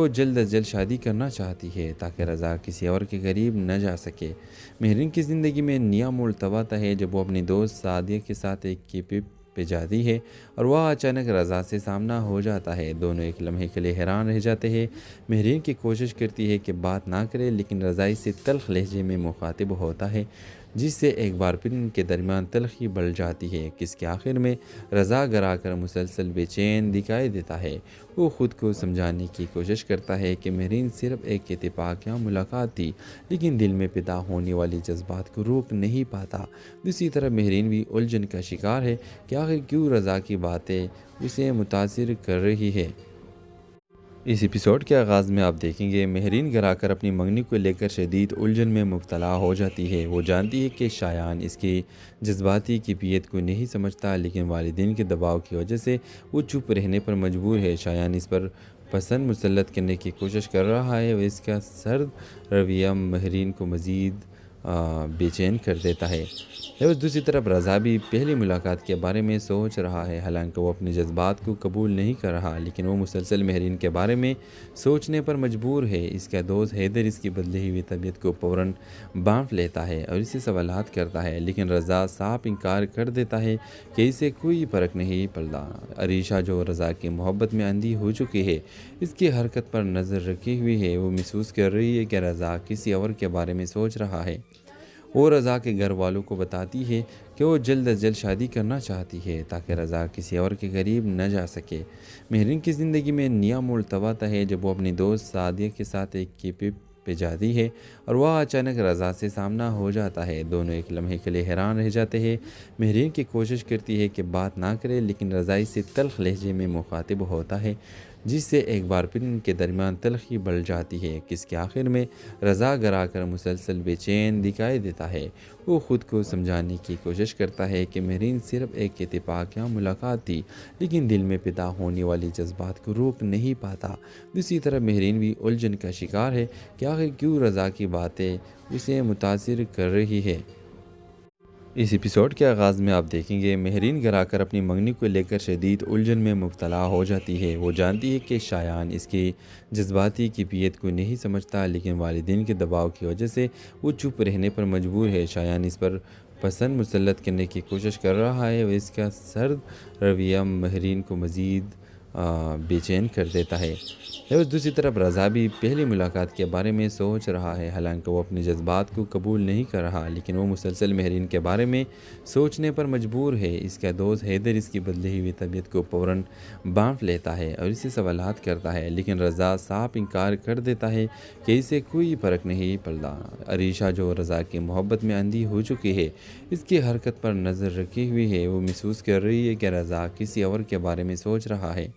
وہ جلد از جلد شادی کرنا چاہتی ہے تاکہ رضا کسی اور کے قریب نہ جا سکے۔ مہرین کی زندگی میں نیا موڑ تب آتا ہے جب وہ اپنی دوست سعدیہ کے ساتھ ایک کیپ پہ جاتی ہے اور وہ اچانک رضا سے سامنا ہو جاتا ہے۔ دونوں ایک لمحے کے لیے حیران رہ جاتے ہیں۔ مہرین کی کوشش کرتی ہے کہ بات نہ کرے لیکن رضا اس سے تلخ لہجے میں مخاطب ہوتا ہے، جس سے ایک بار پھر ان کے درمیان تلخی بڑھ جاتی ہے۔ کس کے آخر میں رضا گھر آ کر مسلسل بے چین دکھائی دیتا ہے۔ وہ خود کو سمجھانے کی کوشش کرتا ہے کہ مہرین صرف ایک اتفاقیہ ملاقات تھی، لیکن دل میں پیدا ہونے والی جذبات کو روک نہیں پاتا۔ دوسری طرف مہرین بھی الجھن کا شکار ہے کہ آخر کیوں رضا کی باتیں اسے متاثر کر رہی ہے۔ اس ایپیسوڈ کے آغاز میں آپ دیکھیں گے مہرین گھر آ کر اپنی منگنی کو لے کر شدید الجھن میں مبتلا ہو جاتی ہے۔ وہ جانتی ہے کہ شایان اس کی جذباتی کیفیت کو نہیں سمجھتا، لیکن والدین کے دباؤ کی وجہ سے وہ چپ رہنے پر مجبور ہے۔ شایان اس پر پسند مسلط کرنے کی کوشش کر رہا ہے اور اس کا سرد رویہ مہرین کو مزید بے چین کر دیتا ہے۔ دوسری طرف رضا بھی پہلی ملاقات کے بارے میں سوچ رہا ہے، حالانکہ وہ اپنے جذبات کو قبول نہیں کر رہا، لیکن وہ مسلسل مہرین کے بارے میں سوچنے پر مجبور ہے۔ اس کا دوست حیدر اس کی بدلی ہوئی طبیعت کو فوراً بانٹ لیتا ہے اور اسے سوالات کرتا ہے، لیکن رضا صاف انکار کر دیتا ہے کہ اسے کوئی فرق نہیں پڑتا۔ عریشہ جو رضا کی محبت میں اندھی ہو چکی ہے، اس کی حرکت پر نظر رکھی ہوئی ہے۔ وہ محسوس کر رہی ہے کہ رضا کسی اور کے بارے میں سوچ رہا ہے۔ وہ رضا کے گھر والوں کو بتاتی ہے کہ وہ جلد از جلد شادی کرنا چاہتی ہے تاکہ رضا کسی اور کے قریب نہ جا سکے۔ مہرین کی زندگی میں نیا موڑ تب آتا ہے جب وہ اپنی دوست سعدیہ کے ساتھ ایک کیپ پہ جاتی ہے اور وہ اچانک رضا سے سامنا ہو جاتا ہے۔ دونوں ایک لمحے کے لیے حیران رہ جاتے ہیں۔ مہرین کی کوشش کرتی ہے کہ بات نہ کرے لیکن رضا اس سے تلخ لہجے میں مخاطب ہوتا ہے، جس سے ایک بار پھر ان کے درمیان تلخی بڑھ جاتی ہے۔ کس کے آخر میں رضا گھر آ کر مسلسل بے چین دکھائی دیتا ہے۔ وہ خود کو سمجھانے کی کوشش کرتا ہے کہ مہرین صرف ایک اتفاقیہ ملاقات تھی، لیکن دل میں پیدا ہونے والی جذبات کو روک نہیں پاتا۔ دوسری طرف مہرین بھی الجھن کا شکار ہے کہ آخر کیوں رضا کی باتیں اسے متاثر کر رہی ہے۔ اس ایپیسوڈ کے آغاز میں آپ دیکھیں گے مہرین گھر آ کر اپنی منگنی کو لے کر شدید الجھن میں مبتلا ہو جاتی ہے۔ وہ جانتی ہے کہ شایان اس کی جذباتی کیفیت کو نہیں سمجھتا، لیکن والدین کے دباؤ کی وجہ سے وہ چپ رہنے پر مجبور ہے۔ شایان اس پر پسند مسلط کرنے کی کوشش کر رہا ہے اور اس کا سرد رویہ مہرین کو مزید بے چین کر دیتا ہے۔ دوسری طرف رضا بھی پہلی ملاقات کے بارے میں سوچ رہا ہے، حالانکہ وہ اپنے جذبات کو قبول نہیں کر رہا، لیکن وہ مسلسل مہرین کے بارے میں سوچنے پر مجبور ہے۔ اس کا دوست حیدر اس کی بدلی ہوئی طبیعت کو فوراً بانٹ لیتا ہے اور اسے سوالات کرتا ہے، لیکن رضا صاف انکار کر دیتا ہے کہ اسے کوئی فرق نہیں پڑتا۔ عریشہ جو رضا کی محبت میں اندھی ہو چکی ہے، اس کی حرکت پر نظر رکھی ہوئی ہے۔ وہ محسوس کر رہی ہے کہ رضا کسی اور کے بارے میں سوچ رہا ہے۔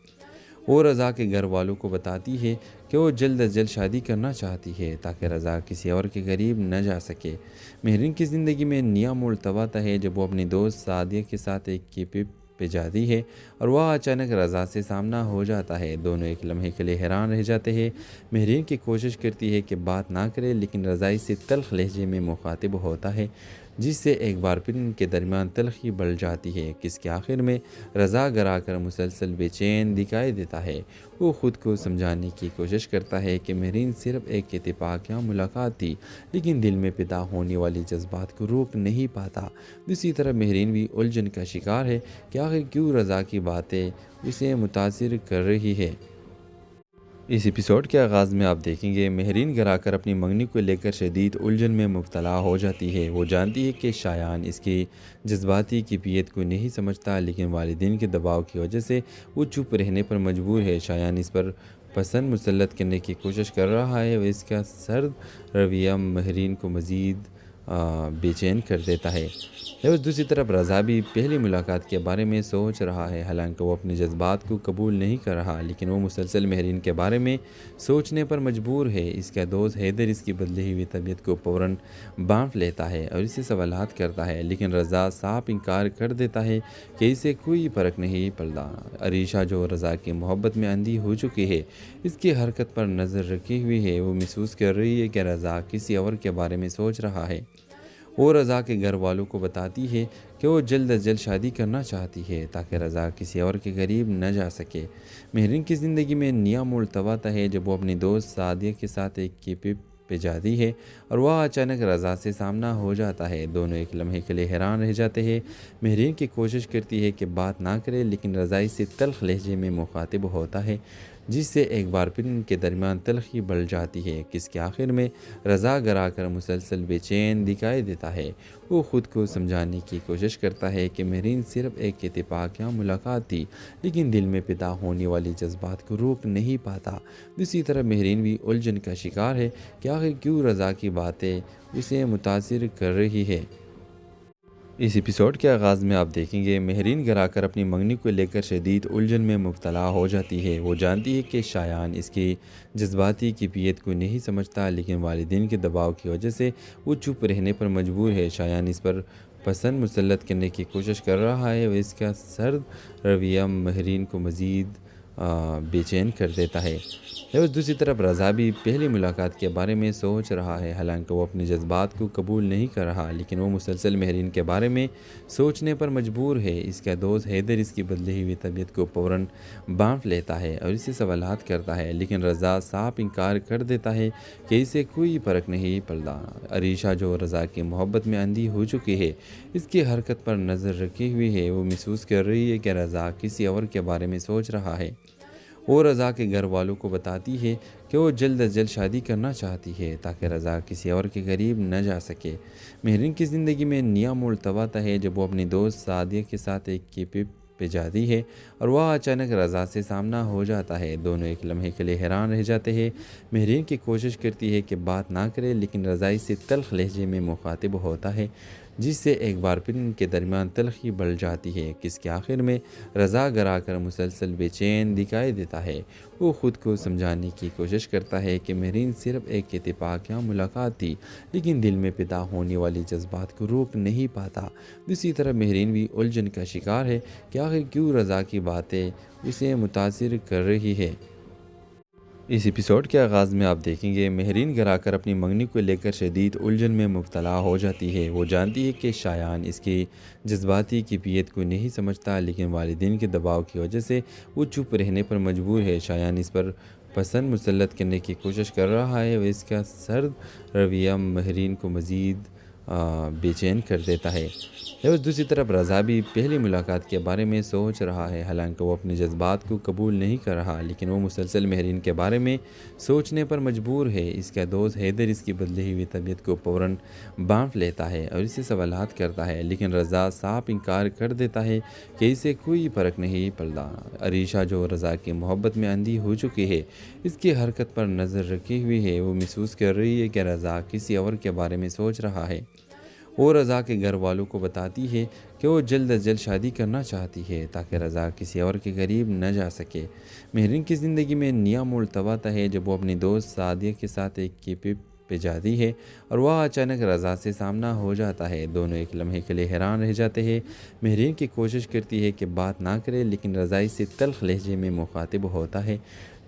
وہ رضا کے گھر والوں کو بتاتی ہے کہ وہ جلد از جلد شادی کرنا چاہتی ہے تاکہ رضا کسی اور کے قریب نہ جا سکے۔ مہرین کی زندگی میں نیا موڑ تب آتا ہے جب وہ اپنی دوست سعدیہ کے ساتھ ایک کیپ پہ جاتی ہے اور وہ اچانک رضا سے سامنا ہو جاتا ہے۔ دونوں ایک لمحے کے لیے حیران رہ جاتے ہیں۔ مہرین کی کوشش کرتی ہے کہ بات نہ کرے لیکن رضا اس سے تلخ لہجے میں مخاطب ہوتا ہے، جس سے ایک بار پھر ان کے درمیان تلخی بڑھ جاتی ہے۔ کس کے آخر میں رضا گھر آ کر مسلسل بے چین دکھائی دیتا ہے۔ وہ خود کو سمجھانے کی کوشش کرتا ہے کہ مہرین صرف ایک اتفاقیہ ملاقات تھی، لیکن دل میں پیدا ہونے والی جذبات کو روک نہیں پاتا۔ دوسری طرف مہرین بھی الجھن کا شکار ہے کہ آخر کیوں رضا کی باتیں اسے متاثر کر رہی ہے۔ اس ایپیسوڈ کے آغاز میں آپ دیکھیں گے مہرین گھر آ کر اپنی منگنی کو لے کر شدید الجھن میں مبتلا ہو جاتی ہے۔ وہ جانتی ہے کہ شایان اس کی جذباتی کیفیت کو نہیں سمجھتا، لیکن والدین کے دباؤ کی وجہ سے وہ چپ رہنے پر مجبور ہے۔ شایان اس پر پسند مسلط کرنے کی کوشش کر رہا ہے اور اس کا سرد رویہ مہرین کو مزید بے چین کر دیتا ہے۔ دوسری طرف رضا بھی پہلی ملاقات کے بارے میں سوچ رہا ہے، حالانکہ وہ اپنے جذبات کو قبول نہیں کر رہا، لیکن وہ مسلسل مہرین کے بارے میں سوچنے پر مجبور ہے۔ اس کا دوست حیدر اس کی بدلی ہوئی طبیعت کو فوراً بانٹ لیتا ہے اور اسے سوالات کرتا ہے، لیکن رضا صاف انکار کر دیتا ہے کہ اسے کوئی فرق نہیں پڑتا۔ عریشہ جو رضا کی محبت میں اندھی ہو چکی ہے، اس کی حرکت پر نظر رکھی ہوئی ہے۔ وہ محسوس کر رہی ہے کہ رضا کسی اور کے بارے میں سوچ رہا ہے۔ وہ رضا کے گھر والوں کو بتاتی ہے کہ وہ جلد از جلد شادی کرنا چاہتی ہے تاکہ رضا کسی اور کے قریب نہ جا سکے۔ مہرین کی زندگی میں نیا موڑ تب آتا ہے جب وہ اپنی دوست سعدیہ کے ساتھ ایک کیپ پہ جاتی ہے اور وہ اچانک رضا سے سامنا ہو جاتا ہے۔ دونوں ایک لمحے کے لیے حیران رہ جاتے ہیں۔ مہرین کی کوشش کرتی ہے کہ بات نہ کرے لیکن رضا اس سے تلخ لہجے میں مخاطب ہوتا ہے، جس سے ایک بار پھر ان کے درمیان تلخی بڑھ جاتی ہے۔ کس کے آخر میں رضا گھر آ کر مسلسل بے چین دکھائی دیتا ہے۔ وہ خود کو سمجھانے کی کوشش کرتا ہے کہ مہرین صرف ایک اتفاقیہ ملاقات تھی، لیکن دل میں پیدا ہونے والی جذبات کو روک نہیں پاتا۔ دوسری طرف مہرین بھی الجھن کا شکار ہے کہ آخر کیوں رضا کی باتیں اسے متاثر کر رہی ہے۔ اس ایپیسوڈ کے آغاز میں آپ دیکھیں گے مہرین گھر آ کر اپنی منگنی کو لے کر شدید الجھن میں مبتلا ہو جاتی ہے۔ وہ جانتی ہے کہ شایان اس کی جذباتی کیفیت کو نہیں سمجھتا، لیکن والدین کے دباؤ کی وجہ سے وہ چپ رہنے پر مجبور ہے۔ شایان اس پر پسند مسلط کرنے کی کوشش کر رہا ہے اور اس کا سرد رویہ مہرین کو مزید بے چین کر دیتا ہے۔ اور دوسری طرف رضا بھی پہلی ملاقات کے بارے میں سوچ رہا ہے، حالانکہ وہ اپنے جذبات کو قبول نہیں کر رہا، لیکن وہ مسلسل مہرین کے بارے میں سوچنے پر مجبور ہے۔ اس کا دوست حیدر اس کی بدلی ہوئی طبیعت کو فوراً بانٹ لیتا ہے اور اسے سوالات کرتا ہے، لیکن رضا صاف انکار کر دیتا ہے کہ اسے کوئی فرق نہیں پڑتا۔ عریشہ جو رضا کی محبت میں اندھی ہو چکی ہے، اس کی حرکت پر نظر رکھی ہوئی ہے۔ وہ محسوس کر رہی ہے کہ رضا کسی اور کے بارے میں سوچ رہا ہے۔ وہ رضا کے گھر والوں کو بتاتی ہے کہ وہ جلد از جلد شادی کرنا چاہتی ہے تاکہ رضا کسی اور کے قریب نہ جا سکے۔ مہرین کی زندگی میں نیا موڑ تب آتا ہے جب وہ اپنی دوست سعدیہ کے ساتھ ایک کیپ پہ جاتی ہے اور وہ اچانک رضا سے سامنا ہو جاتا ہے۔ دونوں ایک لمحے کے لیے حیران رہ جاتے ہیں۔ مہرین کی کوشش کرتی ہے کہ بات نہ کرے لیکن رضا اس سے تلخ لہجے میں مخاطب ہوتا ہے، جس سے ایک بار پھر ان کے درمیان تلخی بڑھ جاتی ہے۔ کس کے آخر میں رضا گھر آ کر مسلسل بے چین دکھائی دیتا ہے۔ وہ خود کو سمجھانے کی کوشش کرتا ہے کہ مہرین صرف ایک اتفاقیہ ملاقات تھی، لیکن دل میں پیدا ہونے والی جذبات کو روک نہیں پاتا۔ دوسری طرف مہرین بھی الجھن کا شکار ہے کہ آخر کیوں رضا کی باتیں اسے متاثر کر رہی ہے۔ اس ایپیسوڈ کے آغاز میں آپ دیکھیں گے مہرین گھر آ کر اپنی منگنی کو لے کر شدید الجھن میں مبتلا ہو جاتی ہے۔ وہ جانتی ہے کہ شایان اس کی جذباتی کیفیت کو نہیں سمجھتا، لیکن والدین کے دباؤ کی وجہ سے وہ چپ رہنے پر مجبور ہے۔ شایان اس پر پسند مسلط کرنے کی کوشش کر رہا ہے اور اس کا سرد رویہ مہرین کو مزید بے چین کر دیتا ہے۔ اور دوسری طرف رضا بھی پہلی ملاقات کے بارے میں سوچ رہا ہے، حالانکہ وہ اپنے جذبات کو قبول نہیں کر رہا، لیکن وہ مسلسل مہرین کے بارے میں سوچنے پر مجبور ہے۔ اس کا دوست حیدر اس کی بدلی ہوئی طبیعت کو فوراً بانٹ لیتا ہے اور اسے سوالات کرتا ہے، لیکن رضا صاف انکار کر دیتا ہے کہ اسے کوئی فرق نہیں پڑتا۔ عریشہ جو رضا کی محبت میں اندھی ہو چکی ہے، اس کی حرکت پر نظر رکھی ہوئی ہے۔ وہ محسوس کر رہی ہے کہ رضا کسی اور کے بارے میں سوچ رہا ہے۔ وہ رضا کے گھر والوں کو بتاتی ہے کہ وہ جلد از جلد شادی کرنا چاہتی ہے تاکہ رضا کسی اور کے قریب نہ جا سکے۔ مہرین کی زندگی میں نیا موڑ تب آتا ہے جب وہ اپنی دوست سعدیہ کے ساتھ ایک کیپ پہ جاتی ہے اور وہ اچانک رضا سے سامنا ہو جاتا ہے۔ دونوں ایک لمحے کے لیے حیران رہ جاتے ہیں۔ مہرین کی کوشش کرتی ہے کہ بات نہ کرے لیکن رضا اس سے تلخ لہجے میں مخاطب ہوتا ہے،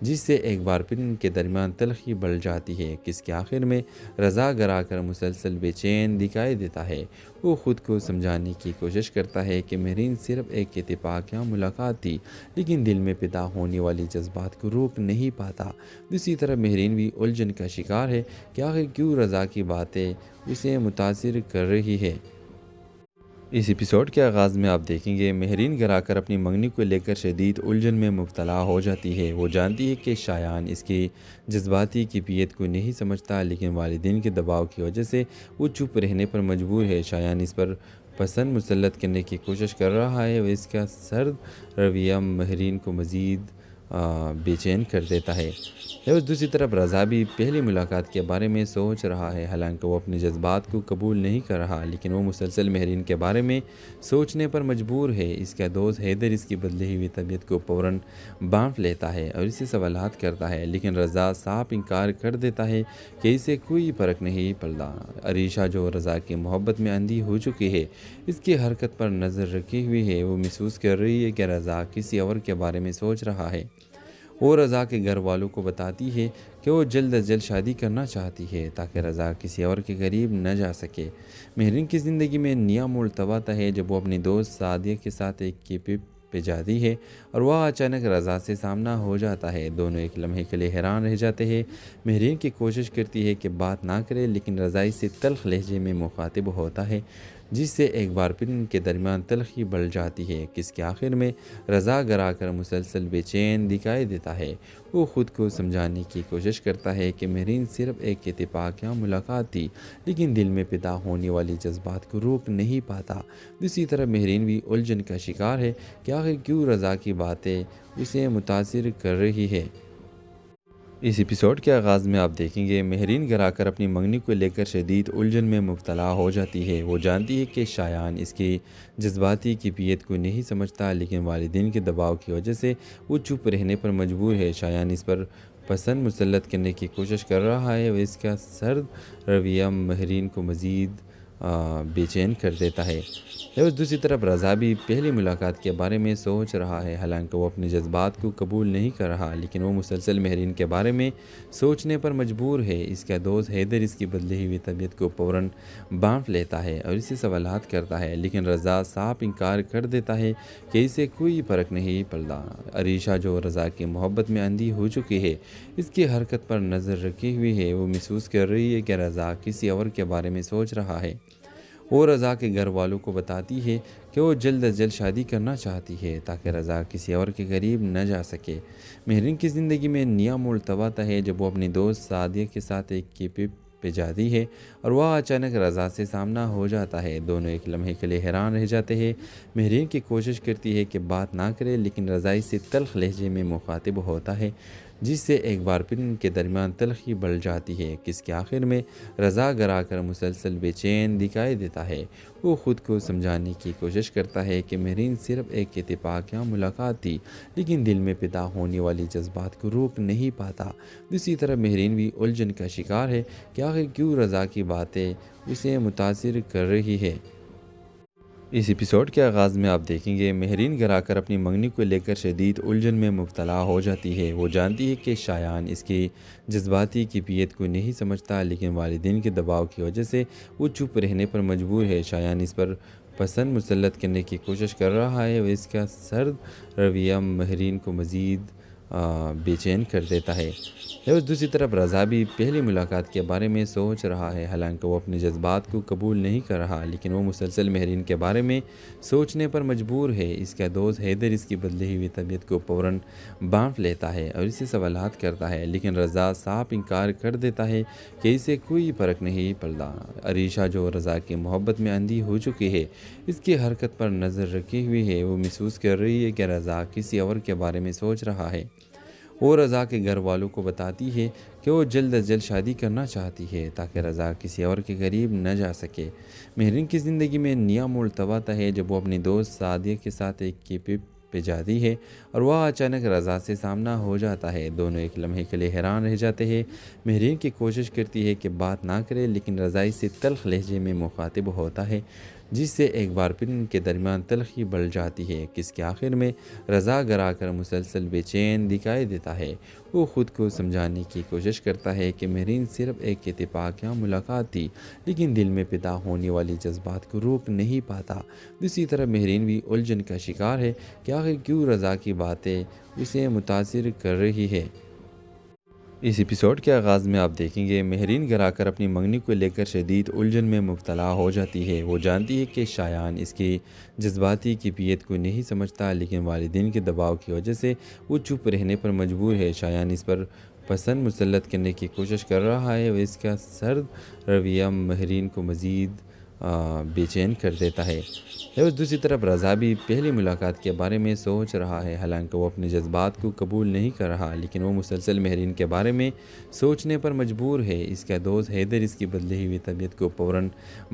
جس سے ایک بار پھر ان کے درمیان تلخی بڑھ جاتی ہے۔ کس کے آخر میں رضا گھر آ کر مسلسل بے چین دکھائی دیتا ہے۔ وہ خود کو سمجھانے کی کوشش کرتا ہے کہ مہرین صرف ایک اتفاقیہ ملاقات تھی، لیکن دل میں پیدا ہونے والی جذبات کو روک نہیں پاتا۔ دوسری طرف مہرین بھی الجھن کا شکار ہے کہ آخر کیوں رضا کی باتیں اسے متاثر کر رہی ہے۔ اس ایپیسوڈ کے آغاز میں آپ دیکھیں گے مہرین گھر آ کر اپنی منگنی کو لے کر شدید الجھن میں مبتلا ہو جاتی ہے۔ وہ جانتی ہے کہ شایان اس کی جذباتی کیفیت کو نہیں سمجھتا، لیکن والدین کے دباؤ کی وجہ سے وہ چپ رہنے پر مجبور ہے۔ شایان اس پر پسند مسلط کرنے کی کوشش کر رہا ہے اور اس کا سرد رویہ مہرین کو مزید بے چین کر دیتا ہے۔ اور دوسری طرف رضا بھی پہلی ملاقات کے بارے میں سوچ رہا ہے، حالانکہ وہ اپنے جذبات کو قبول نہیں کر رہا، لیکن وہ مسلسل مہرین کے بارے میں سوچنے پر مجبور ہے۔ اس کا دوست حیدر اس کی بدلی ہوئی طبیعت کو فوراً بانٹ لیتا ہے اور اسے سوالات کرتا ہے، لیکن رضا صاف انکار کر دیتا ہے کہ اسے کوئی فرق نہیں پڑتا۔ عریشہ جو رضا کی محبت میں اندھی ہو چکی ہے، اس کی حرکت پر نظر رکھی ہوئی ہے۔ وہ محسوس کر رہی ہے کہ رضا کسی اور کے بارے میں سوچ رہا ہے۔ وہ رضا کے گھر والوں کو بتاتی ہے کہ وہ جلد از جلد شادی کرنا چاہتی ہے تاکہ رضا کسی اور کے قریب نہ جا سکے۔ مہرین کی زندگی میں نیا موڑ تب آتا ہے جب وہ اپنی دوست سعدیہ کے ساتھ ایک کیفے پہ جاتی ہے اور وہ اچانک رضا سے سامنا ہو جاتا ہے۔ دونوں ایک لمحے کے لیے حیران رہ جاتے ہیں۔ مہرین کی کوشش کرتی ہے کہ بات نہ کرے لیکن رضا اس سے تلخ لہجے میں مخاطب ہوتا ہے، جس سے ایک بار پھر ان کے درمیان تلخی بڑھ جاتی ہے۔ کس کے آخر میں رضا گھر آ کر مسلسل بے چین دکھائی دیتا ہے۔ وہ خود کو سمجھانے کی کوشش کرتا ہے کہ مہرین صرف ایک اتفاقیہ ملاقات تھی، لیکن دل میں پیدا ہونے والی جذبات کو روک نہیں پاتا۔ دوسری طرف مہرین بھی الجھن کا شکار ہے کہ آخر کیوں رضا کی باتیں اسے متاثر کر رہی ہے۔ اس ایپیسوڈ کے آغاز میں آپ دیکھیں گے مہرین گھر آ کر اپنی منگنی کو لے کر شدید الجھن میں مبتلا ہو جاتی ہے۔ وہ جانتی ہے کہ شایان اس کی جذباتی کیفیت کو نہیں سمجھتا، لیکن والدین کے دباؤ کی وجہ سے وہ چپ رہنے پر مجبور ہے۔ شایان اس پر پسند مسلط کرنے کی کوشش کر رہا ہے اور اس کا سرد رویہ مہرین کو مزید بے چین کر دیتا ہے۔ اور دوسری طرف رضا بھی پہلی ملاقات کے بارے میں سوچ رہا ہے، حالانکہ وہ اپنے جذبات کو قبول نہیں کر رہا، لیکن وہ مسلسل مہرین کے بارے میں سوچنے پر مجبور ہے۔ اس کا دوست حیدر اس کی بدلی ہوئی طبیعت کو فوراً بانٹ لیتا ہے اور اسے سوالات کرتا ہے، لیکن رضا صاف انکار کر دیتا ہے کہ اسے کوئی فرق نہیں پڑتا۔ عریشہ جو رضا کی محبت میں اندھی ہو چکی ہے، اس کی حرکت پر نظر رکھی ہوئی ہے۔ وہ محسوس کر رہی ہے کہ رضا کسی اور کے بارے میں سوچ رہا ہے۔ وہ رضا کے گھر والوں کو بتاتی ہے کہ وہ جلد از جلد شادی کرنا چاہتی ہے تاکہ رضا کسی اور کے قریب نہ جا سکے۔ مہرین کی زندگی میں نیا موڑ تب آتا ہے جب وہ اپنی دوست سعدیہ کے ساتھ ایک کیفے پہ جاتی ہے اور وہ اچانک رضا سے سامنا ہو جاتا ہے۔ دونوں ایک لمحے کے لیے حیران رہ جاتے ہیں۔ مہرین کی کوشش کرتی ہے کہ بات نہ کرے لیکن رضا اس سے تلخ لہجے میں مخاطب ہوتا ہے، جس سے ایک بار پھر ان کے درمیان تلخی بڑھ جاتی ہے۔ کس کے آخر میں رضا گھر آ کر مسلسل بے چین دکھائی دیتا ہے۔ وہ خود کو سمجھانے کی کوشش کرتا ہے کہ مہرین صرف ایک اتفاقیہ ملاقات تھی، لیکن دل میں پیدا ہونے والی جذبات کو روک نہیں پاتا۔ دوسری طرف مہرین بھی الجھن کا شکار ہے کہ آخر کیوں رضا کی باتیں اسے متاثر کر رہی ہے۔ اس ایپیسوڈ کے آغاز میں آپ دیکھیں گے مہرین گھر آ کر اپنی منگنی کو لے کر شدید الجھن میں مبتلا ہو جاتی ہے۔ وہ جانتی ہے کہ شایان اس کی جذباتی کیفیت کو نہیں سمجھتا، لیکن والدین کے دباؤ کی وجہ سے وہ چپ رہنے پر مجبور ہے۔ شایان اس پر پسند مسلط کرنے کی کوشش کر رہا ہے اور اس کا سرد رویہ مہرین کو مزید بے چین کر دیتا ہے۔ اور دوسری طرف رضا بھی پہلی ملاقات کے بارے میں سوچ رہا ہے، حالانکہ وہ اپنے جذبات کو قبول نہیں کر رہا، لیکن وہ مسلسل مہرین کے بارے میں سوچنے پر مجبور ہے۔ اس کا دوست حیدر اس کی بدلی ہوئی طبیعت کو فوراً بانٹ لیتا ہے اور اسے سوالات کرتا ہے، لیکن رضا صاف انکار کر دیتا ہے کہ اسے کوئی فرق نہیں پڑتا۔ عریشہ جو رضا کی محبت میں اندھی ہو چکی ہے، اس کی حرکت پر نظر رکھی ہوئی ہے۔ وہ محسوس کر رہی ہے کہ رضا کسی اور کے بارے میں سوچ رہا ہے۔ وہ رضا کے گھر والوں کو بتاتی ہے کہ وہ جلد از جلد شادی کرنا چاہتی ہے تاکہ رضا کسی اور کے قریب نہ جا سکے۔ مہرین کی زندگی میں نیا موڑ تب آتا ہے جب وہ اپنی دوست سعدیہ کے ساتھ ایک کیفے پہ جاتی ہے اور وہ اچانک رضا سے سامنا ہو جاتا ہے۔ دونوں ایک لمحے کے لیے حیران رہ جاتے ہیں۔ مہرین کی کوشش کرتی ہے کہ بات نہ کرے لیکن رضا اس سے تلخ لہجے میں مخاطب ہوتا ہے، جس سے ایک بار پھر ان کے درمیان تلخی بڑھ جاتی ہے۔ کس کے آخر میں رضا گھر آ کر مسلسل بے چین دکھائی دیتا ہے۔ وہ خود کو سمجھانے کی کوشش کرتا ہے کہ مہرین صرف ایک اتفاقیہ ملاقات تھی، لیکن دل میں پیدا ہونے والی جذبات کو روک نہیں پاتا۔ دوسری طرف مہرین بھی الجھن کا شکار ہے کہ آخر کیوں رضا کی باتیں اسے متاثر کر رہی ہے۔ اس ایپیسوڈ کے آغاز میں آپ دیکھیں گے مہرین گھر آ کر اپنی منگنی کو لے کر شدید الجھن میں مبتلا ہو جاتی ہے۔ وہ جانتی ہے کہ شایان اس کی جذباتی کیفیت کو نہیں سمجھتا، لیکن والدین کے دباؤ کی وجہ سے وہ چپ رہنے پر مجبور ہے۔ شایان اس پر پسند مسلط کرنے کی کوشش کر رہا ہے اور اس کا سرد رویہ مہرین کو مزید بے چین کر دیتا ہے۔ اور دوسری طرف رضا بھی پہلی ملاقات کے بارے میں سوچ رہا ہے، حالانکہ وہ اپنے جذبات کو قبول نہیں کر رہا، لیکن وہ مسلسل مہرین کے بارے میں سوچنے پر مجبور ہے۔ اس کا دوست حیدر اس کی بدلی ہوئی طبیعت کو فوراً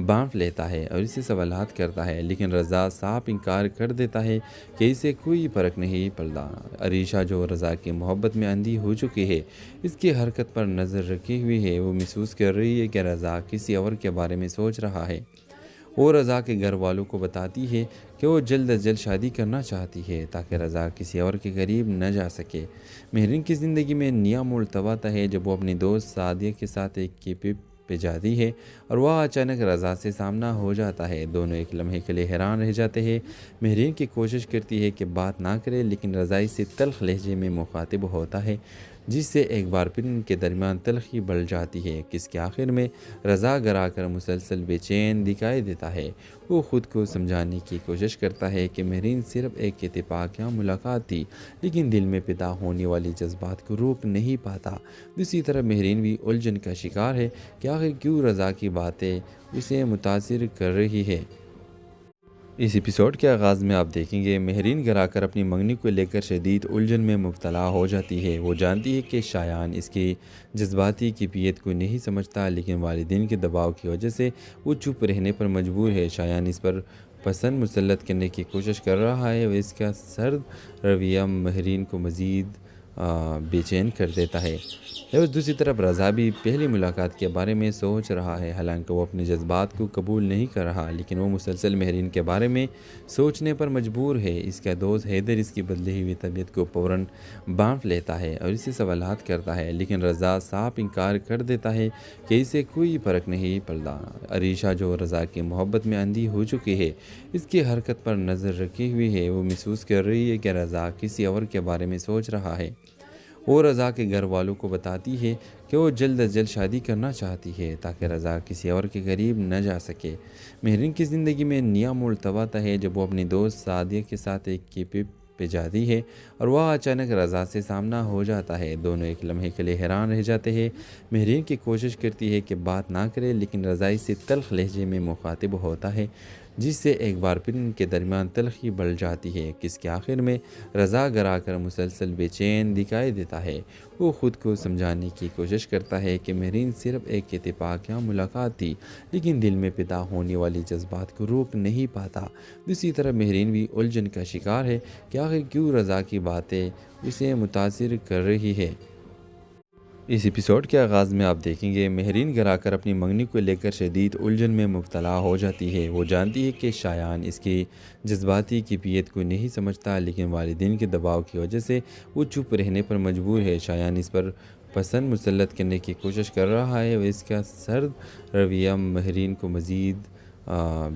بانٹ لیتا ہے اور اسے سوالات کرتا ہے، لیکن رضا صاف انکار کر دیتا ہے کہ اسے کوئی فرق نہیں پڑتا۔ عریشہ جو رضا کی محبت میں اندھی ہو چکی ہے، اس کی حرکت پر نظر رکھی ہوئی ہے۔ وہ محسوس کر رہی ہے کہ رضا کسی اور کے بارے میں سوچ رہا ہے۔ وہ رضا کے گھر والوں کو بتاتی ہے کہ وہ جلد از جلد شادی کرنا چاہتی ہے تاکہ رضا کسی اور کے قریب نہ جا سکے۔ مہرین کی زندگی میں نیا موڑ تب آتا ہے جب وہ اپنی دوست سعدیہ کے ساتھ ایک کیپ پہ جاتی ہے اور وہ اچانک رضا سے سامنا ہو جاتا ہے۔ دونوں ایک لمحے کے لیے حیران رہ جاتے ہیں۔ مہرین کی کوشش کرتی ہے کہ بات نہ کرے، لیکن رضا اس سے تلخ لہجے میں مخاطب ہوتا ہے، جس سے ایک بار پھر ان کے درمیان تلخی بڑھ جاتی ہے۔ کس کے آخر میں رضا گھر آ کر مسلسل بے چین دکھائی دیتا ہے۔ وہ خود کو سمجھانے کی کوشش کرتا ہے کہ مہرین صرف ایک اتفاقیہ ملاقات تھی، لیکن دل میں پیدا ہونے والی جذبات کو روک نہیں پاتا۔ دوسری طرف مہرین بھی الجھن کا شکار ہے کہ آخر کیوں رضا کی باتیں اسے متاثر کر رہی ہے۔ اس ایپیسوڈ کے آغاز میں آپ دیکھیں گے مہرین گھر آ کر اپنی منگنی کو لے کر شدید الجھن میں مبتلا ہو جاتی ہے۔ وہ جانتی ہے کہ شایان اس کی جذباتی کیفیت کو نہیں سمجھتا، لیکن والدین کے دباؤ کی وجہ سے وہ چپ رہنے پر مجبور ہے۔ شایان اس پر پسند مسلط کرنے کی کوشش کر رہا ہے اور اس کا سرد رویہ مہرین کو مزید بے چین کر دیتا ہے۔ اور دوسری طرف رضا بھی پہلی ملاقات کے بارے میں سوچ رہا ہے، حالانکہ وہ اپنے جذبات کو قبول نہیں کر رہا، لیکن وہ مسلسل مہرین کے بارے میں سوچنے پر مجبور ہے۔ اس کا دوست حیدر اس کی بدلی ہوئی طبیعت کو فوراً بانٹ لیتا ہے اور اسے سوالات کرتا ہے، لیکن رضا صاف انکار کر دیتا ہے کہ اسے کوئی فرق نہیں پڑتا۔ عریشہ جو رضا کی محبت میں اندھی ہو چکی ہے، اس کی حرکت پر نظر رکھی ہوئی ہے۔ وہ محسوس کر رہی ہے کہ رضا کسی اور کے بارے میں سوچ رہا ہے۔ وہ رضا کے گھر والوں کو بتاتی ہے کہ وہ جلد از جلد شادی کرنا چاہتی ہے تاکہ رضا کسی اور کے قریب نہ جا سکے۔ مہرین کی زندگی میں نیا موڑ تب آتا ہے جب وہ اپنی دوست سعدیہ کے ساتھ ایک کیپ پہ جاتی ہے اور وہ اچانک رضا سے سامنا ہو جاتا ہے۔ دونوں ایک لمحے کے لیے حیران رہ جاتے ہیں۔ مہرین کی کوشش کرتی ہے کہ بات نہ کرے، لیکن رضا اس سے تلخ لہجے میں مخاطب ہوتا ہے، جس سے ایک بار پھر ان کے درمیان تلخی بڑھ جاتی ہے۔ کس کے آخر میں رضا گھر آ کر مسلسل بے چین دکھائی دیتا ہے۔ وہ خود کو سمجھانے کی کوشش کرتا ہے کہ مہرین صرف ایک اتفاقیہ ملاقات تھی، لیکن دل میں پیدا ہونے والی جذبات کو روک نہیں پاتا۔ دوسری طرف مہرین بھی الجھن کا شکار ہے کہ آخر کیوں رضا کی باتیں اسے متاثر کر رہی ہے۔ اس ایپیسوڈ کے آغاز میں آپ دیکھیں گے مہرین گھر آ کر اپنی منگنی کو لے کر شدید الجھن میں مبتلا ہو جاتی ہے۔ وہ جانتی ہے کہ شایان اس کی جذباتی کیفیت کو نہیں سمجھتا، لیکن والدین کے دباؤ کی وجہ سے وہ چپ رہنے پر مجبور ہے۔ شایان اس پر پسند مسلط کرنے کی کوشش کر رہا ہے اور اس کا سرد رویہ مہرین کو مزید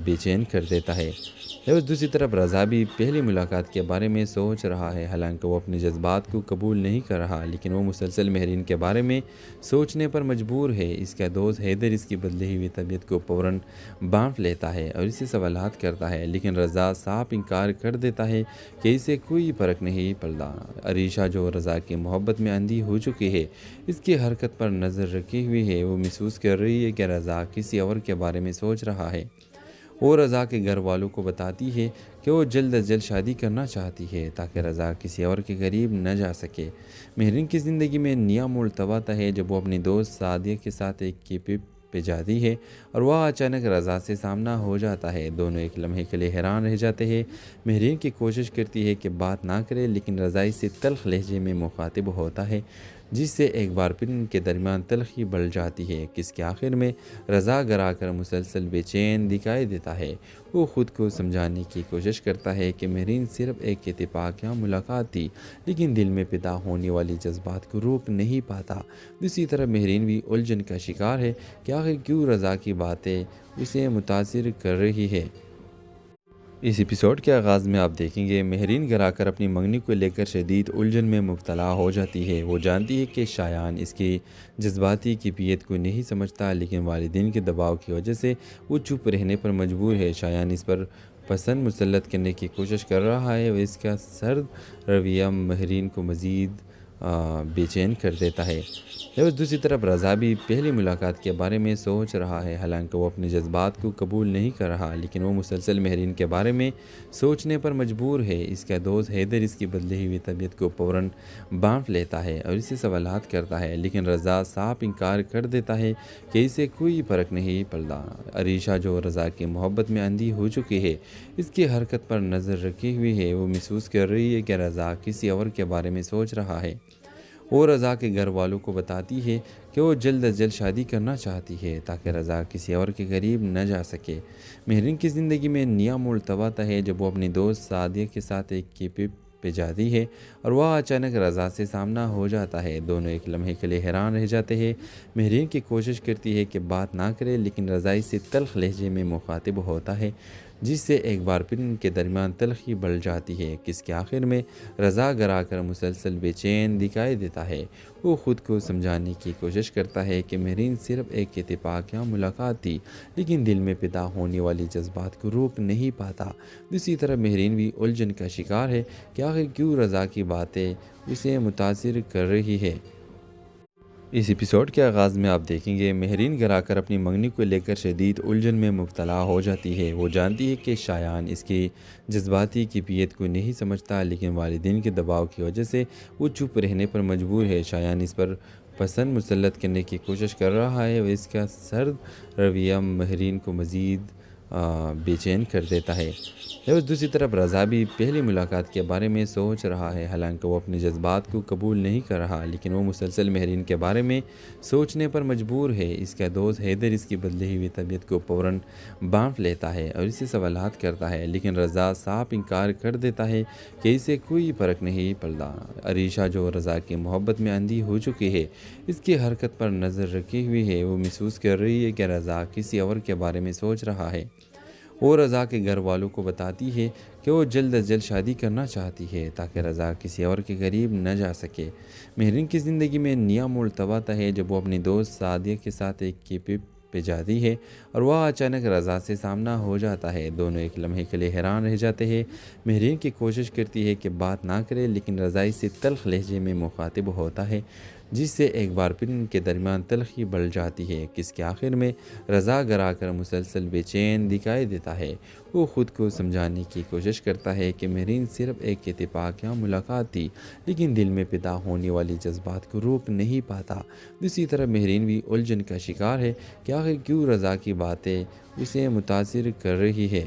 بے چین کر دیتا ہے۔ اور دوسری طرف رضا بھی پہلی ملاقات کے بارے میں سوچ رہا ہے، حالانکہ وہ اپنے جذبات کو قبول نہیں کر رہا، لیکن وہ مسلسل مہرین کے بارے میں سوچنے پر مجبور ہے۔ اس کا دوست حیدر اس کی بدلی ہوئی طبیعت کو فوراً بانٹ لیتا ہے اور اسے سوالات کرتا ہے، لیکن رضا صاف انکار کر دیتا ہے کہ اسے کوئی فرق نہیں پڑتا۔ عریشہ جو رضا کی محبت میں اندھی ہو چکی ہے، اس کی حرکت پر نظر رکھی ہوئی ہے۔ وہ محسوس کر رہی ہے کہ رضا کسی اور کے بارے میں سوچ رہا ہے۔ وہ رضا کے گھر والوں کو بتاتی ہے کہ وہ جلد از جلد شادی کرنا چاہتی ہے تاکہ رضا کسی اور کے قریب نہ جا سکے۔ مہرین کی زندگی میں نیا موڑ تب آتا ہے جب وہ اپنی دوست سعدیہ کے ساتھ ایک کیپ پہ جاتی ہے اور وہ اچانک رضا سے سامنا ہو جاتا ہے۔ دونوں ایک لمحے کے لیے حیران رہ جاتے ہیں۔ مہرین کی کوشش کرتی ہے کہ بات نہ کرے، لیکن رضا اس سے تلخ لہجے میں مخاطب ہوتا ہے، جس سے ایک بار پھر ان کے درمیان تلخی بڑھ جاتی ہے۔ کس کے آخر میں رضا گھر آ کر مسلسل بے چین دکھائی دیتا ہے۔ وہ خود کو سمجھانے کی کوشش کرتا ہے کہ مہرین صرف ایک اتفاقیہ ملاقات تھی، لیکن دل میں پیدا ہونے والی جذبات کو روک نہیں پاتا۔ دوسری طرف مہرین بھی الجھن کا شکار ہے کہ آخر کیوں رضا کی باتیں اسے متاثر کر رہی ہے۔ اس ایپیسوڈ کے آغاز میں آپ دیکھیں گے مہرین گھر آ کر اپنی منگنی کو لے کر شدید الجھن میں مبتلا ہو جاتی ہے۔ وہ جانتی ہے کہ شایان اس کی جذباتی کیفیت کو نہیں سمجھتا، لیکن والدین کے دباؤ کی وجہ سے وہ چپ رہنے پر مجبور ہے۔ شایان اس پر پسند مسلط کرنے کی کوشش کر رہا ہے اور اس کا سرد رویہ مہرین کو مزید بے چین کر دیتا ہے۔ اور دوسری طرف رضا بھی پہلی ملاقات کے بارے میں سوچ رہا ہے، حالانکہ وہ اپنے جذبات کو قبول نہیں کر رہا، لیکن وہ مسلسل مہرین کے بارے میں سوچنے پر مجبور ہے۔ اس کا دوست حیدر اس کی بدلی ہوئی طبیعت کو فوراً بانٹ لیتا ہے اور اسے سوالات کرتا ہے، لیکن رضا صاف انکار کر دیتا ہے کہ اسے کوئی فرق نہیں پڑتا۔ عریشہ جو رضا کی محبت میں اندھی ہو چکی ہے، اس کی حرکت پر نظر رکھی ہوئی ہے۔ وہ محسوس کر رہی ہے کہ رضا کسی اور کے بارے میں سوچ رہا ہے۔ وہ رضا کے گھر والوں کو بتاتی ہے کہ وہ جلد از جلد شادی کرنا چاہتی ہے تاکہ رضا کسی اور کے قریب نہ جا سکے۔ مہرین کی زندگی میں نیا موڑ تب آتا ہے جب وہ اپنی دوست سعدیہ کے ساتھ ایک کیفے پہ جاتی ہے اور وہاں اچانک رضا سے سامنا ہو جاتا ہے۔ دونوں ایک لمحے کے لیے حیران رہ جاتے ہیں۔ مہرین کی کوشش کرتی ہے کہ بات نہ کرے لیکن رضا اس سے تلخ لہجے میں مخاطب ہوتا ہے، جس سے ایک بار پھر ان کے درمیان تلخی بڑھ جاتی ہے۔ کس کے آخر میں رضا گھر آ کر مسلسل بے چین دکھائی دیتا ہے۔ وہ خود کو سمجھانے کی کوشش کرتا ہے کہ مہرین صرف ایک اتفاقیہ ملاقات تھی، لیکن دل میں پیدا ہونے والی جذبات کو روک نہیں پاتا۔ دوسری طرف مہرین بھی الجھن کا شکار ہے کہ آخر کیوں رضا کی باتیں اسے متاثر کر رہی ہے۔ اس ایپیسوڈ کے آغاز میں آپ دیکھیں گے مہرین گھر آ کر اپنی منگنی کو لے کر شدید الجھن میں مبتلا ہو جاتی ہے۔ وہ جانتی ہے کہ شایان اس کی جذباتی کیفیت کو نہیں سمجھتا، لیکن والدین کے دباؤ کی وجہ سے وہ چپ رہنے پر مجبور ہے۔ شایان اس پر پسند مسلط کرنے کی کوشش کر رہا ہے اور اس کا سرد رویہ مہرین کو مزید بے چین کر دیتا ہے۔ دوسری طرف رضا بھی پہلی ملاقات کے بارے میں سوچ رہا ہے، حالانکہ وہ اپنے جذبات کو قبول نہیں کر رہا، لیکن وہ مسلسل مہرین کے بارے میں سوچنے پر مجبور ہے۔ اس کا دوست حیدر اس کی بدلی ہوئی طبیعت کو فوراً بانٹ لیتا ہے اور اسے سوالات کرتا ہے، لیکن رضا صاف انکار کر دیتا ہے کہ اسے کوئی فرق نہیں پڑتا۔ عریشہ جو رضا کی محبت میں اندھی ہو چکی ہے، اس کی حرکت پر نظر رکھی ہوئی ہے۔ وہ محسوس کر رہی ہے کہ رضا کسی اور کے بارے میں سوچ رہا ہے۔ وہ رضا کے گھر والوں کو بتاتی ہے کہ وہ جلد از جلد شادی کرنا چاہتی ہے تاکہ رضا کسی اور کے قریب نہ جا سکے۔ مہرین کی زندگی میں نیا موڑ تب آتا ہے جب وہ اپنی دوست سعدیہ کے ساتھ ایک کیفے پہ جاتی ہے اور وہاں اچانک رضا سے سامنا ہو جاتا ہے۔ دونوں ایک لمحے کے لیے حیران رہ جاتے ہیں۔ مہرین کی کوشش کرتی ہے کہ بات نہ کرے لیکن رضا اس سے تلخ لہجے میں مخاطب ہوتا ہے، جس سے ایک بار پھر ان کے درمیان تلخی بڑھ جاتی ہے۔ کس کے آخر میں رضا گھر آ کر مسلسل بے چین دکھائی دیتا ہے۔ وہ خود کو سمجھانے کی کوشش کرتا ہے کہ مہرین صرف ایک اتفاقیہ ملاقات تھی، لیکن دل میں پیدا ہونے والی جذبات کو روک نہیں پاتا۔ دوسری طرف مہرین بھی الجھن کا شکار ہے کہ آخر کیوں رضا کی باتیں اسے متاثر کر رہی ہے۔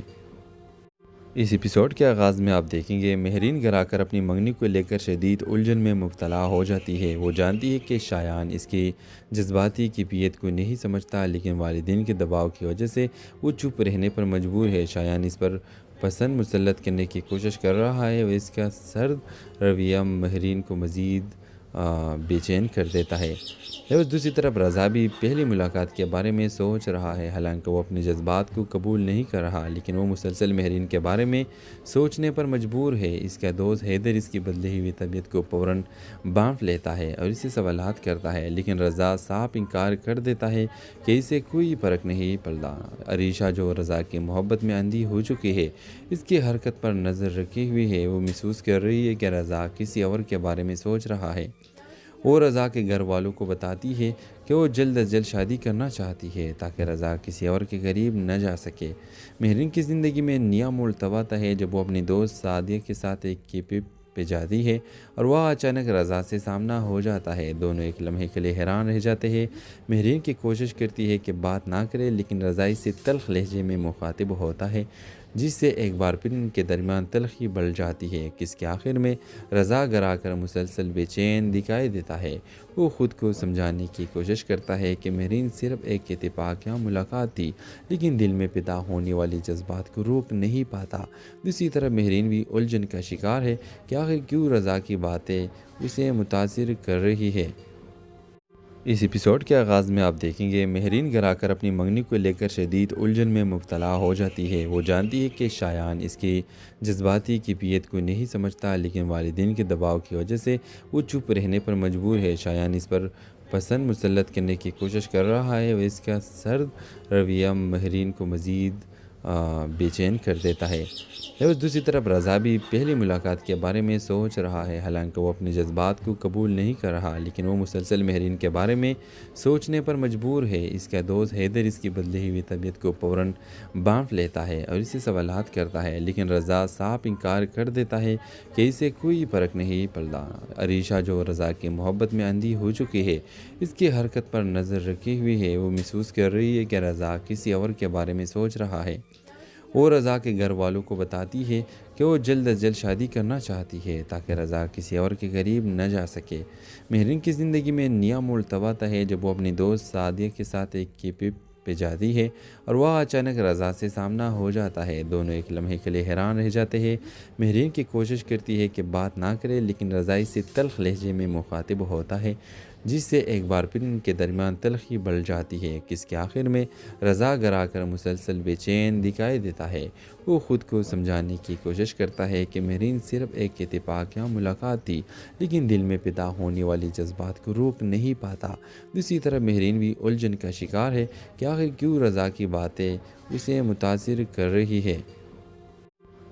اس ایپیسوڈ کے آغاز میں آپ دیکھیں گے مہرین گھر آ کر اپنی منگنی کو لے کر شدید الجھن میں مبتلا ہو جاتی ہے۔ وہ جانتی ہے کہ شایان اس کی جذباتی کیفیت کو نہیں سمجھتا، لیکن والدین کے دباؤ کی وجہ سے وہ چپ رہنے پر مجبور ہے۔ شایان اس پر پسند مسلط کرنے کی کوشش کر رہا ہے اور اس کا سرد رویہ مہرین کو مزید بے چین کر دیتا ہے۔ دوسری طرف رضا بھی پہلی ملاقات کے بارے میں سوچ رہا ہے، حالانکہ وہ اپنے جذبات کو قبول نہیں کر رہا، لیکن وہ مسلسل مہرین کے بارے میں سوچنے پر مجبور ہے۔ اس کا دوست حیدر اس کی بدلی ہوئی طبیعت کو فوراً بانٹ لیتا ہے اور اسے سوالات کرتا ہے، لیکن رضا صاف انکار کر دیتا ہے کہ اسے کوئی فرق نہیں پڑتا۔ عریشہ جو رضا کی محبت میں اندھی ہو چکی ہے، اس کی حرکت پر نظر رکھی ہوئی ہے۔ وہ محسوس کر رہی ہے کہ رضا کسی اور کے بارے میں سوچ رہا ہے۔ وہ رضا کے گھر والوں کو بتاتی ہے کہ وہ جلد از جلد شادی کرنا چاہتی ہے تاکہ رضا کسی اور کے قریب نہ جا سکے۔ مہرین کی زندگی میں نیا موڑ تب آتا ہے جب وہ اپنی دوست سعدیہ کے ساتھ ایک کیفے پہ جاتی ہے اور وہاں اچانک رضا سے سامنا ہو جاتا ہے۔ دونوں ایک لمحے کے لیے حیران رہ جاتے ہیں۔ مہرین کی کوشش کرتی ہے کہ بات نہ کرے لیکن رضا اس سے تلخ لہجے میں مخاطب ہوتا ہے، جس سے ایک بار پھر ان کے درمیان تلخی بڑھ جاتی ہے۔ کس کے آخر میں رضا گھر آ کر مسلسل بے چین دکھائی دیتا ہے۔ وہ خود کو سمجھانے کی کوشش کرتا ہے کہ مہرین صرف ایک اتفاقیہ ملاقات تھی، لیکن دل میں پیدا ہونے والی جذبات کو روک نہیں پاتا۔ دوسری طرف مہرین بھی الجھن کا شکار ہے کہ آخر کیوں رضا کی باتیں اسے متاثر کر رہی ہے۔ اس ایپیسوڈ کے آغاز میں آپ دیکھیں گے مہرین گھر آ کر اپنی منگنی کو لے کر شدید الجھن میں مبتلا ہو جاتی ہے۔ وہ جانتی ہے کہ شایان اس کی جذباتی کیفیت کو نہیں سمجھتا، لیکن والدین کے دباؤ کی وجہ سے وہ چپ رہنے پر مجبور ہے۔ شایان اس پر پسند مسلط کرنے کی کوشش کر رہا ہے اور اس کا سرد رویہ مہرین کو مزید بے چین کر دیتا ہے۔ دوسری طرف رضا بھی پہلی ملاقات کے بارے میں سوچ رہا ہے، حالانکہ وہ اپنے جذبات کو قبول نہیں کر رہا، لیکن وہ مسلسل مہرین کے بارے میں سوچنے پر مجبور ہے۔ اس کا دوست حیدر اس کی بدلی ہوئی طبیعت کو فوراً بانٹ لیتا ہے اور اسے سوالات کرتا ہے، لیکن رضا صاف انکار کر دیتا ہے کہ اسے کوئی فرق نہیں پڑتا۔ عریشہ جو رضا کی محبت میں اندھی ہو چکی ہے، اس کی حرکت پر نظر رکھی ہوئی ہے۔ وہ محسوس کر رہی ہے کہ رضا کسی اور کے بارے میں سوچ رہا ہے۔ وہ رضا کے گھر والوں کو بتاتی ہے کہ وہ جلد از جلد شادی کرنا چاہتی ہے تاکہ رضا کسی اور کے قریب نہ جا سکے۔ مہرین کی زندگی میں نیا موڑ تب آتا ہے جب وہ اپنی دوست سعدیہ کے ساتھ ایک کیفے پہ جاتی ہے اور وہاں اچانک رضا سے سامنا ہو جاتا ہے۔ دونوں ایک لمحے کے لیے حیران رہ جاتے ہیں۔ مہرین کی کوشش کرتی ہے کہ بات نہ کرے لیکن رضا اس سے تلخ لہجے میں مخاطب ہوتا ہے، جس سے ایک بار پھر ان کے درمیان تلخی بڑھ جاتی ہے۔ کس کے آخر میں رضا گھر آ کر مسلسل بے چین دکھائی دیتا ہے۔ وہ خود کو سمجھانے کی کوشش کرتا ہے کہ مہرین صرف ایک اتفاقیہ ملاقات تھی، لیکن دل میں پیدا ہونے والی جذبات کو روک نہیں پاتا۔ دوسری طرف مہرین بھی الجھن کا شکار ہے کہ آخر کیوں رضا کی باتیں اسے متاثر کر رہی ہے۔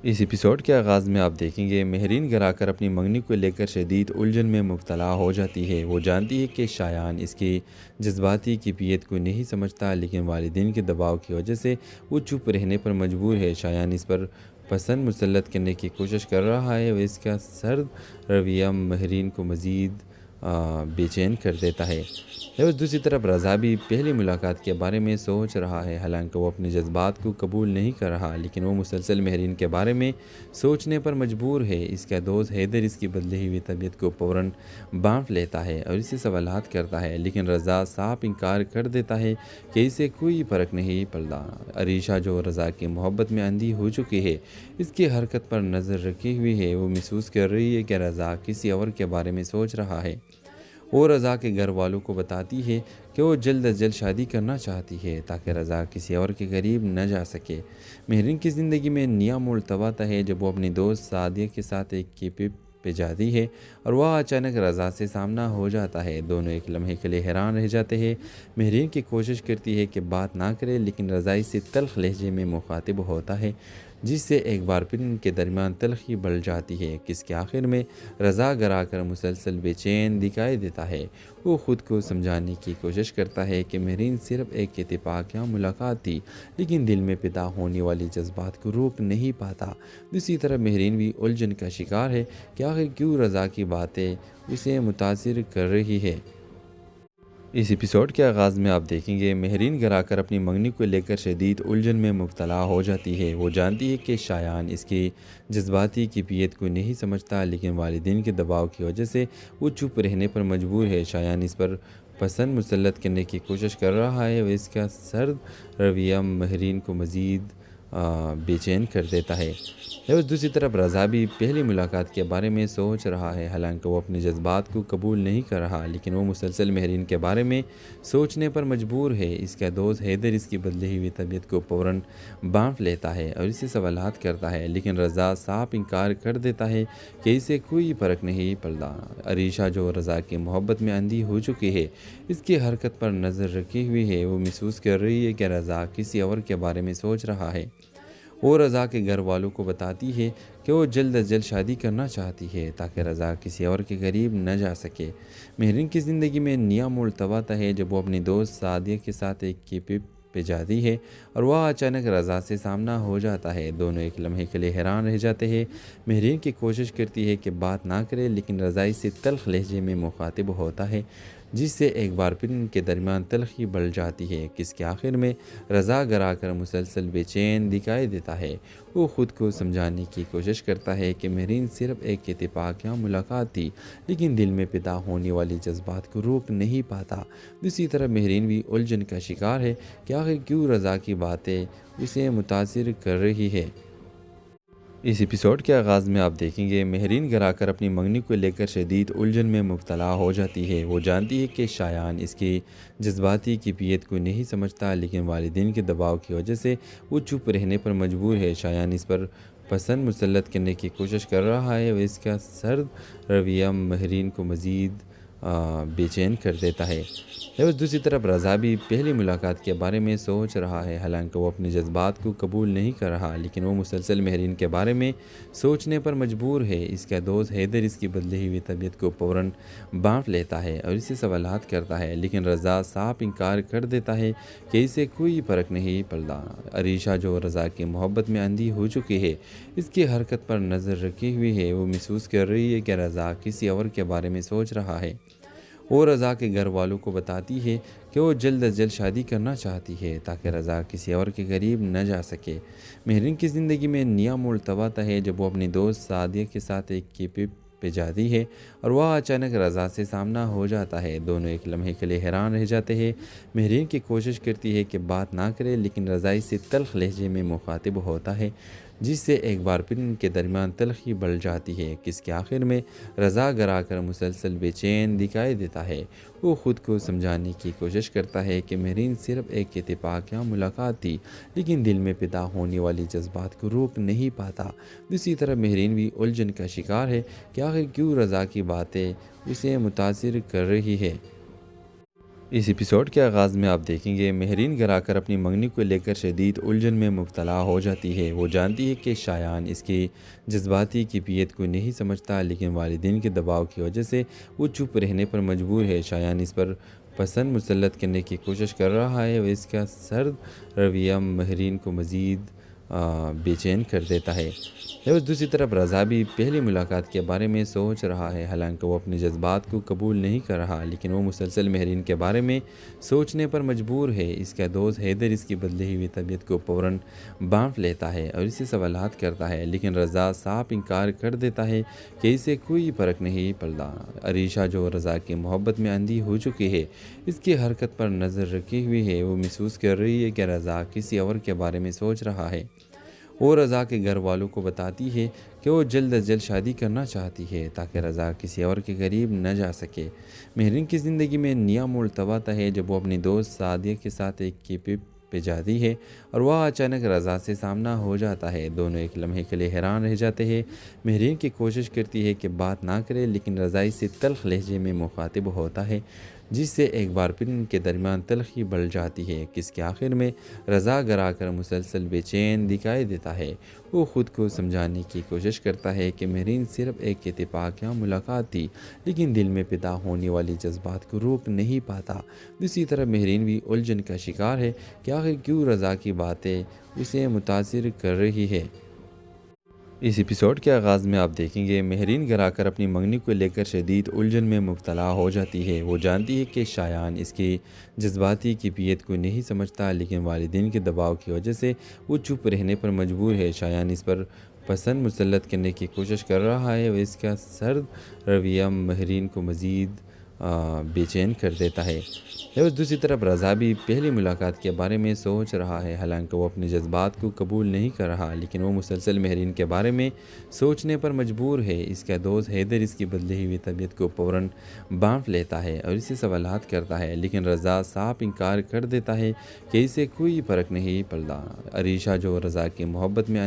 اس ایپیسوڈ کے آغاز میں آپ دیکھیں گے مہرین گھر آ کر اپنی منگنی کو لے کر شدید الجھن میں مبتلا ہو جاتی ہے۔ وہ جانتی ہے کہ شایان اس کی جذباتی کیفیت کو نہیں سمجھتا، لیکن والدین کے دباؤ کی وجہ سے وہ چپ رہنے پر مجبور ہے۔ شایان اس پر پسند مسلط کرنے کی کوشش کر رہا ہے اور اس کا سرد رویہ مہرین کو مزید بے چین کر دیتا ہے۔ دوسری طرف رضا بھی پہلی ملاقات کے بارے میں سوچ رہا ہے، حالانکہ وہ اپنے جذبات کو قبول نہیں کر رہا، لیکن وہ مسلسل مہرین کے بارے میں سوچنے پر مجبور ہے۔ اس کا دوست حیدر اس کی بدلی ہوئی طبیعت کو فوراً بانٹ لیتا ہے اور اسے سوالات کرتا ہے، لیکن رضا صاف انکار کر دیتا ہے کہ اسے کوئی فرق نہیں پڑتا۔ عریشہ جو رضا کی محبت میں اندھی ہو چکی ہے، اس کی حرکت پر نظر رکھی ہوئی ہے۔ وہ محسوس کر رہی ہے کہ رضا کسی اور کے بارے میں سوچ رہا ہے۔ وہ رضا کے گھر والوں کو بتاتی ہے کہ وہ جلد از جلد شادی کرنا چاہتی ہے تاکہ رضا کسی اور کے قریب نہ جا سکے۔ مہرین کی زندگی میں نیا موڑ تب آتا ہے جب وہ اپنی دوست سعدیہ کے ساتھ ایک کیفے پہ جاتی ہے اور وہاں اچانک رضا سے سامنا ہو جاتا ہے۔ دونوں ایک لمحے کے لیے حیران رہ جاتے ہیں۔ مہرین کی کوشش کرتی ہے کہ بات نہ کرے لیکن رضا اس سے تلخ لہجے میں مخاطب ہوتا ہے، جس سے ایک بار پھر ان کے درمیان تلخی بڑھ جاتی ہے۔ کس کے آخر میں رضا گھر آ کر مسلسل بے چین دکھائی دیتا ہے۔ وہ خود کو سمجھانے کی کوشش کرتا ہے کہ مہرین صرف ایک اتفاقیہ ملاقات تھی، لیکن دل میں پیدا ہونے والی جذبات کو روک نہیں پاتا۔ دوسری طرف مہرین بھی الجھن کا شکار ہے کہ آخر کیوں رضا کی باتیں اسے متاثر کر رہی ہے۔ اس ایپیسوڈ کے آغاز میں آپ دیکھیں گے مہرین گھر آ کر اپنی منگنی کو لے کر شدید الجھن میں مبتلا ہو جاتی ہے۔ وہ جانتی ہے کہ شایان اس کی جذباتی کیفیت کو نہیں سمجھتا، لیکن والدین کے دباؤ کی وجہ سے وہ چپ رہنے پر مجبور ہے۔ شایان اس پر پسند مسلط کرنے کی کوشش کر رہا ہے اور اس کا سرد رویہ مہرین کو مزید بے چین کر دیتا ہے۔ دوسری طرف رضا بھی پہلی ملاقات کے بارے میں سوچ رہا ہے، حالانکہ وہ اپنے جذبات کو قبول نہیں کر رہا، لیکن وہ مسلسل مہرین کے بارے میں سوچنے پر مجبور ہے۔ اس کا دوست حیدر اس کی بدلی ہوئی طبیعت کو فوراً بانٹ لیتا ہے اور اسے سوالات کرتا ہے، لیکن رضا صاف انکار کر دیتا ہے کہ اسے کوئی فرق نہیں پڑتا۔ عریشہ جو رضا کی محبت میں اندھی ہو چکی ہے، اس کی حرکت پر نظر رکھی ہوئی ہے۔ وہ محسوس کر رہی ہے کہ رضا کسی اور کے بارے میں سوچ رہا ہے۔ وہ رضا کے گھر والوں کو بتاتی ہے کہ وہ جلد از جلد شادی کرنا چاہتی ہے تاکہ رضا کسی اور کے قریب نہ جا سکے۔ مہرین کی زندگی میں نیا موڑ تب آتا ہے جب وہ اپنی دوست سعدیہ کے ساتھ ایک کیفے پہ جاتی ہے اور وہاں اچانک رضا سے سامنا ہو جاتا ہے۔ دونوں ایک لمحے کے لیے حیران رہ جاتے ہیں۔ مہرین کی کوشش کرتی ہے کہ بات نہ کرے لیکن رضا اس سے تلخ لہجے میں مخاطب ہوتا ہے، جس سے ایک بار پھر ان کے درمیان تلخی بڑھ جاتی ہے۔ کس کے آخر میں رضا گھر آ کر مسلسل بے چین دکھائی دیتا ہے۔ وہ خود کو سمجھانے کی کوشش کرتا ہے کہ مہرین صرف ایک اتفاقیہ ملاقات تھی، لیکن دل میں پیدا ہونے والی جذبات کو روک نہیں پاتا۔ دوسری طرف مہرین بھی الجھن کا شکار ہے کہ آخر کیوں رضا کی باتیں اسے متاثر کر رہی ہے۔ اس ایپیسوڈ کے آغاز میں آپ دیکھیں گے مہرین گھر آ کر اپنی منگنی کو لے کر شدید الجھن میں مبتلا ہو جاتی ہے۔ وہ جانتی ہے کہ شایان اس کی جذباتی کیفیت کو نہیں سمجھتا، لیکن والدین کے دباؤ کی وجہ سے وہ چپ رہنے پر مجبور ہے۔ شایان اس پر پسند مسلط کرنے کی کوشش کر رہا ہے اور اس کا سرد رویہ مہرین کو مزید بے چین کر دیتا ہے۔ دوسری طرف رضا بھی پہلی ملاقات کے بارے میں سوچ رہا ہے، حالانکہ وہ اپنے جذبات کو قبول نہیں کر رہا، لیکن وہ مسلسل مہرین کے بارے میں سوچنے پر مجبور ہے۔ اس کا دوست حیدر اس کی بدلی ہوئی طبیعت کو فوراً بانٹ لیتا ہے اور اسے سوالات کرتا ہے، لیکن رضا صاف انکار کر دیتا ہے کہ اسے کوئی فرق نہیں پڑتا۔ عریشہ جو رضا کی محبت میں اندھی ہو چکی ہے، اس کی حرکت پر نظر رکھی ہوئی ہے۔ وہ محسوس کر رہی ہے کہ رضا کسی اور کے بارے میں سوچ رہا ہے۔ وہ رضا کے گھر والوں کو بتاتی ہے کہ وہ جلد از جلد شادی کرنا چاہتی ہے تاکہ رضا کسی اور کے قریب نہ جا سکے۔ مہرین کی زندگی میں نیا موڑ تب آتا ہے جب وہ اپنی دوست سعدیہ کے ساتھ ایک کیفے پہ جاتی ہے اور وہ اچانک رضا سے سامنا ہو جاتا ہے۔ دونوں ایک لمحے کے لیے حیران رہ جاتے ہیں۔ مہرین کی کوشش کرتی ہے کہ بات نہ کرے لیکن رضا اس سے تلخ لہجے میں مخاطب ہوتا ہے، جس سے ایک بار پھر ان کے درمیان تلخی بڑھ جاتی ہے۔ کس کے آخر میں رضا گھر آ کر مسلسل بے چین دکھائی دیتا ہے۔ وہ خود کو سمجھانے کی کوشش کرتا ہے کہ مہرین صرف ایک اتفاقیہ ملاقات تھی، لیکن دل میں پیدا ہونے والی جذبات کو روک نہیں پاتا۔ دوسری طرف مہرین بھی الجھن کا شکار ہے کہ آخر کیوں رضا کی باتیں اسے متاثر کر رہی ہے۔ اس ایپیسوڈ کے آغاز میں آپ دیکھیں گے مہرین گھر آ کر اپنی منگنی کو لے کر شدید الجھن میں مبتلا ہو جاتی ہے۔ وہ جانتی ہے کہ شایان اس کی جذباتی کیفیت کو نہیں سمجھتا، لیکن والدین کے دباؤ کی وجہ سے وہ چپ رہنے پر مجبور ہے۔ شایان اس پر پسند مسلط کرنے کی کوشش کر رہا ہے اور اس کا سرد رویہ مہرین کو مزید بے چین کر دیتا ہے۔ دوسری طرف رضا بھی پہلی ملاقات کے بارے میں سوچ رہا ہے، حالانکہ وہ اپنے جذبات کو قبول نہیں کر رہا، لیکن وہ مسلسل مہرین کے بارے میں سوچنے پر مجبور ہے۔ اس کا دوست حیدر اس کی بدلی ہوئی طبیعت کو فوراً بانٹ لیتا ہے اور اسے سوالات کرتا ہے، لیکن رضا صاف انکار کر دیتا ہے کہ اسے کوئی فرق نہیں پڑتا۔ عریشہ جو رضا کی محبت میں اندھی ہو چکی ہے، اس کی حرکت پر نظر رکھی ہوئی ہے۔ وہ محسوس کر رہی ہے کہ رضا کسی اور کے بارے میں سوچ رہا ہے۔ وہ رضا کے گھر والوں کو بتاتی ہے کہ وہ جلد از جلد شادی کرنا چاہتی ہے تاکہ رضا کسی اور کے قریب نہ جا سکے۔ مہرین کی زندگی میں نیا موڑ تب آتا ہے جب وہ اپنی دوست سعدیہ کے ساتھ ایک کیفے پہ جاتی ہے اور وہ اچانک رضا سے سامنا ہو جاتا ہے۔ دونوں ایک لمحے کے لیے حیران رہ جاتے ہیں۔ مہرین کی کوشش کرتی ہے کہ بات نہ کرے لیکن رضا اس سے تلخ لہجے میں مخاطب ہوتا ہے، جس سے ایک بار پھر ان کے درمیان تلخی بڑھ جاتی ہے۔ کس کے آخر میں رضا گھر آ کر مسلسل بے چین دکھائی دیتا ہے۔ وہ خود کو سمجھانے کی کوشش کرتا ہے کہ مہرین صرف ایک اتفاقیہ ملاقات تھی، لیکن دل میں پیدا ہونے والی جذبات کو روک نہیں پاتا۔ دوسری طرف مہرین بھی الجھن کا شکار ہے کہ آخر کیوں رضا کی باتیں اسے متاثر کر رہی ہے۔ اس ایپیسوڈ کے آغاز میں آپ دیکھیں گے مہرین گھر آ کر اپنی منگنی کو لے کر شدید الجھن میں مبتلا ہو جاتی ہے۔ وہ جانتی ہے کہ شایان اس کی جذباتی کیفیت کو نہیں سمجھتا، لیکن والدین کے دباؤ کی وجہ سے وہ چپ رہنے پر مجبور ہے۔ شایان اس پر پسند مسلط کرنے کی کوشش کر رہا ہے اور اس کا سرد رویہ مہرین کو مزید بے چین کر دیتا ہے۔ دوسری طرف رضا بھی پہلی ملاقات کے بارے میں سوچ رہا ہے، حالانکہ وہ اپنے جذبات کو قبول نہیں کر رہا، لیکن وہ مسلسل مہرین کے بارے میں سوچنے پر مجبور ہے۔ اس کا دوست حیدر اس کی بدلی ہوئی طبیعت کو فوراً بانٹ لیتا ہے اور اسے سوالات کرتا ہے، لیکن رضا صاف انکار کر دیتا ہے کہ اسے کوئی فرق نہیں پڑتا۔ عریشہ جو رضا کی محبت میں